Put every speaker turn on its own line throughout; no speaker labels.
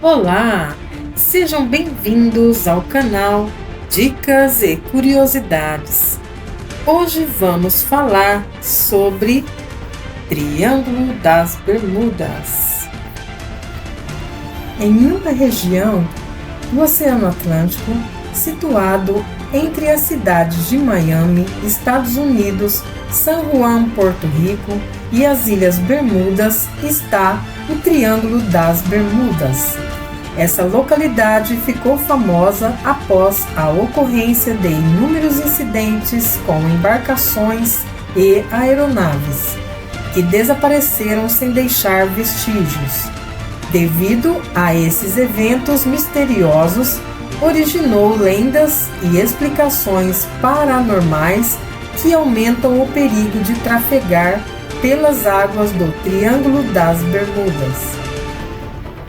Olá, sejam bem-vindos ao canal Dicas e Curiosidades. Hoje vamos falar sobre Triângulo das Bermudas. Em uma região do Oceano Atlântico, situado entre as cidades de Miami, Estados Unidos, San Juan, Porto Rico e as Ilhas Bermudas, está o Triângulo das Bermudas. Essa localidade ficou famosa após a ocorrência de inúmeros incidentes com embarcações e aeronaves, que desapareceram sem deixar vestígios. Devido a esses eventos misteriosos, originou lendas e explicações paranormais que aumentam o perigo de trafegar pelas águas do Triângulo das Bermudas.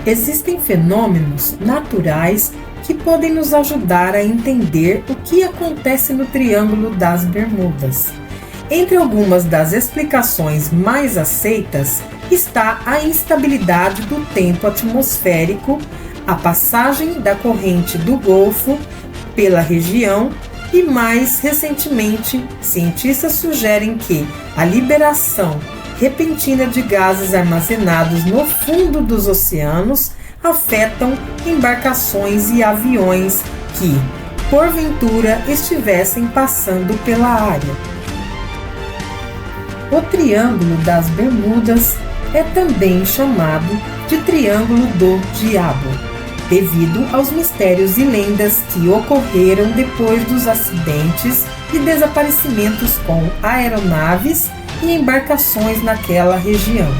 Existem fenômenos naturais que podem nos ajudar a entender o que acontece no Triângulo das Bermudas. Entre algumas das explicações mais aceitas está a instabilidade do tempo atmosférico, a passagem da corrente do Golfo pela região e, mais recentemente, cientistas sugerem que a liberação repentina de gases armazenados no fundo dos oceanos afetam embarcações e aviões que, porventura, estivessem passando pela área. O Triângulo das Bermudas é também chamado de Triângulo do Diabo, devido aos mistérios e lendas que ocorreram depois dos acidentes e desaparecimentos com aeronaves e embarcações naquela região.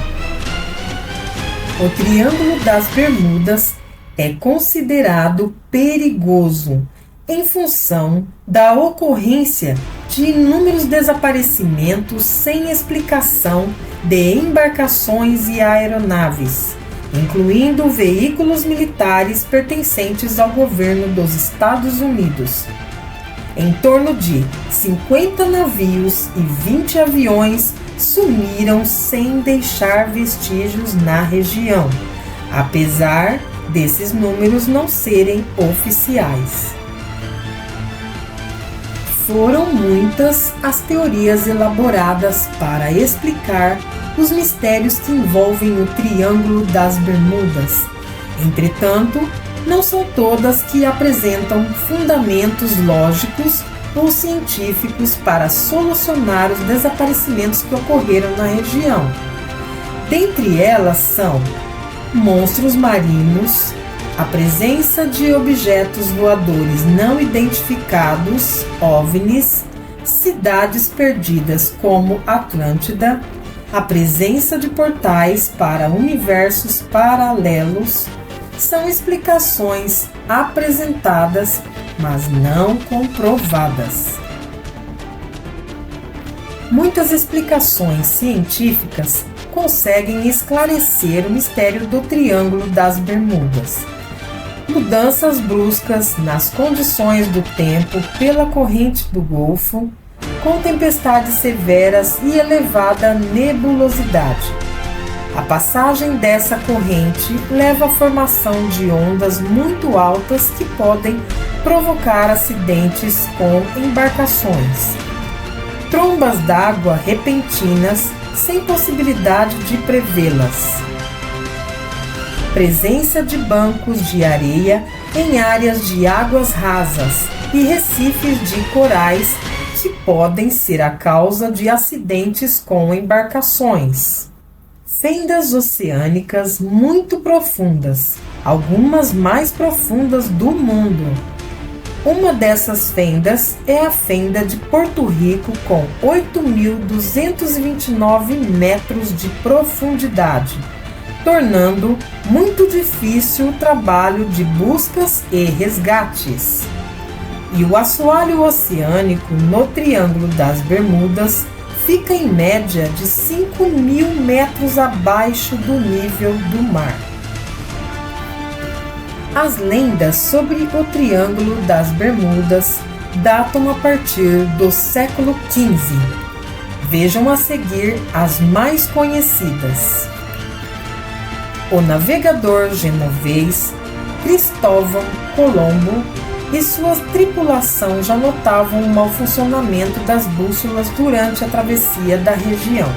O Triângulo das Bermudas é considerado perigoso em função da ocorrência de inúmeros desaparecimentos sem explicação de embarcações e aeronaves, incluindo veículos militares pertencentes ao governo dos Estados Unidos. Em torno de 50 navios e 20 aviões sumiram sem deixar vestígios na região, apesar desses números não serem oficiais. Foram muitas as teorias elaboradas para explicar os mistérios que envolvem o Triângulo das Bermudas. Entretanto, não são todas que apresentam fundamentos lógicos ou científicos para solucionar os desaparecimentos que ocorreram na região. Dentre elas são monstros marinhos, a presença de objetos voadores não identificados, OVNIs, cidades perdidas como Atlântida, a presença de portais para universos paralelos. São explicações apresentadas, mas não comprovadas. Muitas explicações científicas conseguem esclarecer o mistério do Triângulo das Bermudas. Mudanças bruscas nas condições do tempo pela corrente do Golfo, com tempestades severas e elevada nebulosidade. A passagem dessa corrente leva à formação de ondas muito altas que podem provocar acidentes com embarcações. Trombas d'água repentinas sem possibilidade de prevê-las. Presença de bancos de areia em áreas de águas rasas e recifes de corais que podem ser a causa de acidentes com embarcações. Fendas oceânicas muito profundas, algumas mais profundas do mundo. Uma dessas fendas é a fenda de Porto Rico, com 8.229 metros de profundidade, tornando muito difícil o trabalho de buscas e resgates. E o assoalho oceânico no Triângulo das Bermudas fica em média de 5.000 metros abaixo do nível do mar. As lendas sobre o Triângulo das Bermudas datam a partir do século XV. Vejam a seguir as mais conhecidas. O navegador genovês Cristóvão Colombo e sua tripulação já notavam o mau funcionamento das bússolas durante a travessia da região,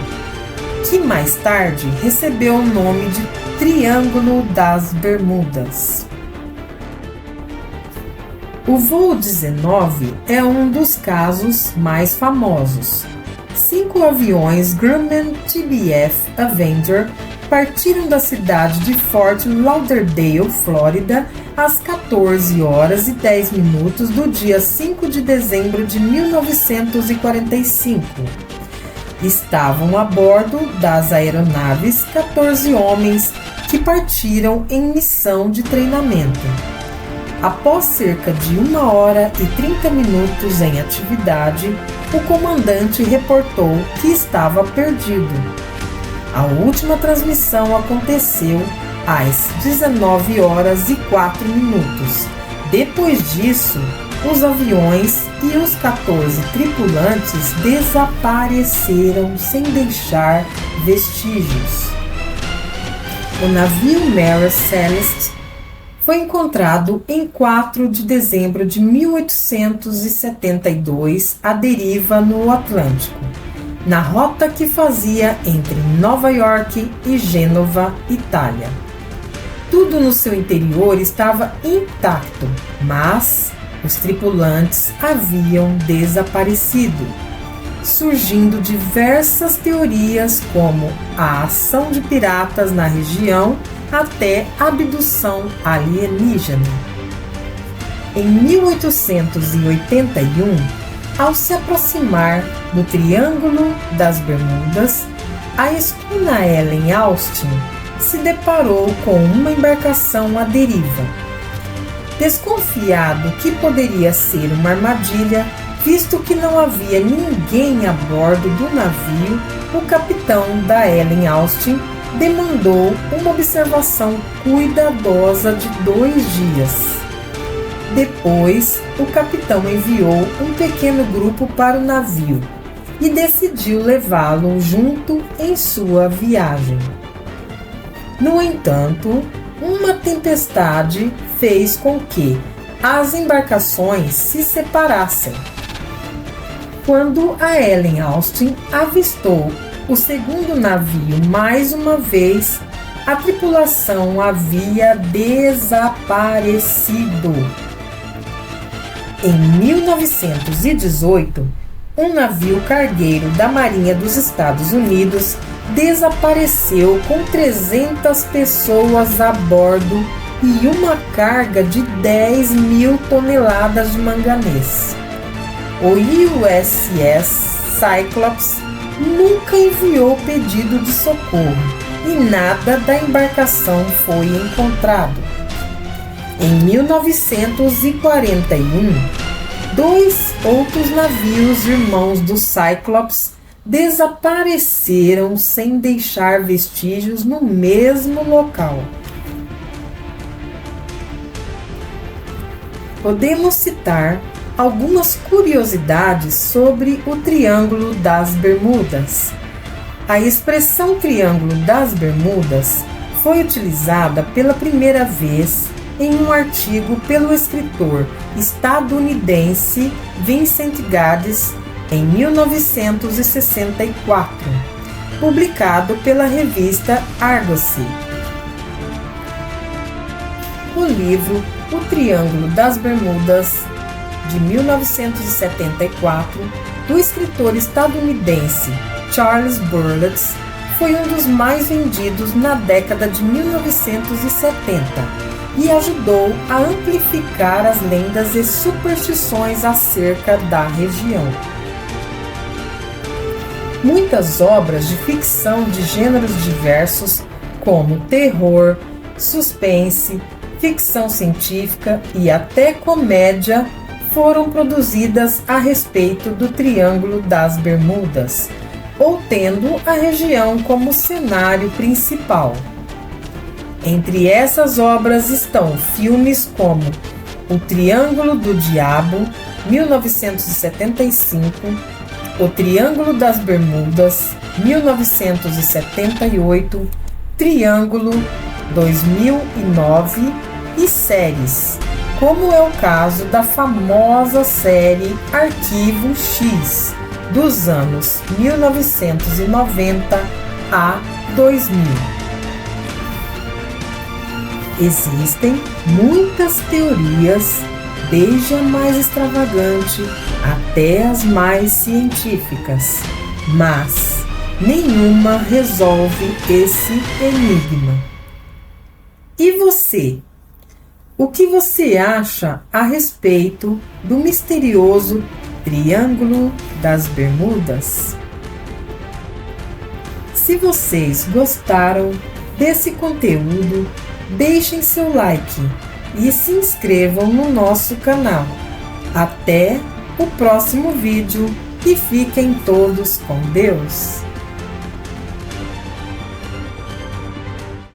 que mais tarde recebeu o nome de Triângulo das Bermudas. O voo 19 é um dos casos mais famosos. 5 aviões Grumman TBF Avenger partiram da cidade de Fort Lauderdale, Flórida, às 14 horas e 10 minutos do dia 5 de dezembro de 1945. Estavam a bordo das aeronaves 14 homens que partiram em missão de treinamento. Após cerca de 1 hora e 30 minutos em atividade, o comandante reportou que estava perdido. A última transmissão aconteceu às 19 horas e 4 minutos. Depois disso, os aviões e os 14 tripulantes desapareceram sem deixar vestígios. O navio Mary Celeste foi encontrado em 4 de dezembro de 1872 à deriva no Atlântico, na rota que fazia entre Nova York e Gênova, Itália. Tudo no seu interior estava intacto, mas os tripulantes haviam desaparecido, surgindo diversas teorias como a ação de piratas na região até abdução alienígena. Em 1881, ao se aproximar do Triângulo das Bermudas, a escuna Ellen Austin se deparou com uma embarcação à deriva. Desconfiado que poderia ser uma armadilha, visto que não havia ninguém a bordo do navio, o capitão da Ellen Austin demandou uma observação cuidadosa de 2 dias. Depois, o capitão enviou um pequeno grupo para o navio e decidiu levá-lo junto em sua viagem. No entanto, uma tempestade fez com que as embarcações se separassem. Quando a Ellen Austin avistou o segundo navio mais uma vez, a tripulação havia desaparecido. Em 1918, um navio cargueiro da Marinha dos Estados Unidos desapareceu com 300 pessoas a bordo e uma carga de 10.000 toneladas de manganês. O USS Cyclops nunca enviou pedido de socorro e nada da embarcação foi encontrado. Em 1941, 2 outros navios irmãos do Cyclops desapareceram sem deixar vestígios no mesmo local. Podemos citar algumas curiosidades sobre o Triângulo das Bermudas. A expressão Triângulo das Bermudas foi utilizada pela primeira vez em um artigo pelo escritor estadunidense Vincent Gaddis em 1964, publicado pela revista Argosy. O livro O Triângulo das Bermudas, de 1974, do escritor estadunidense Charles Burles, foi um dos mais vendidos na década de 1970 e ajudou a amplificar as lendas e superstições acerca da região. Muitas obras de ficção de gêneros diversos, como terror, suspense, ficção científica e até comédia, foram produzidas a respeito do Triângulo das Bermudas, ou tendo a região como cenário principal. Entre essas obras estão filmes como O Triângulo do Diabo, 1975, O Triângulo das Bermudas, 1978, Triângulo, 2009 e séries, como é o caso da famosa série Arquivo X, dos anos 1990 a 2000. Existem muitas teorias, desde a mais extravagante até as mais científicas, mas nenhuma resolve esse enigma. E você? O que você acha a respeito do misterioso Triângulo das Bermudas? Se vocês gostaram desse conteúdo, deixem seu like e se inscrevam no nosso canal. Até o próximo vídeo e fiquem todos com Deus!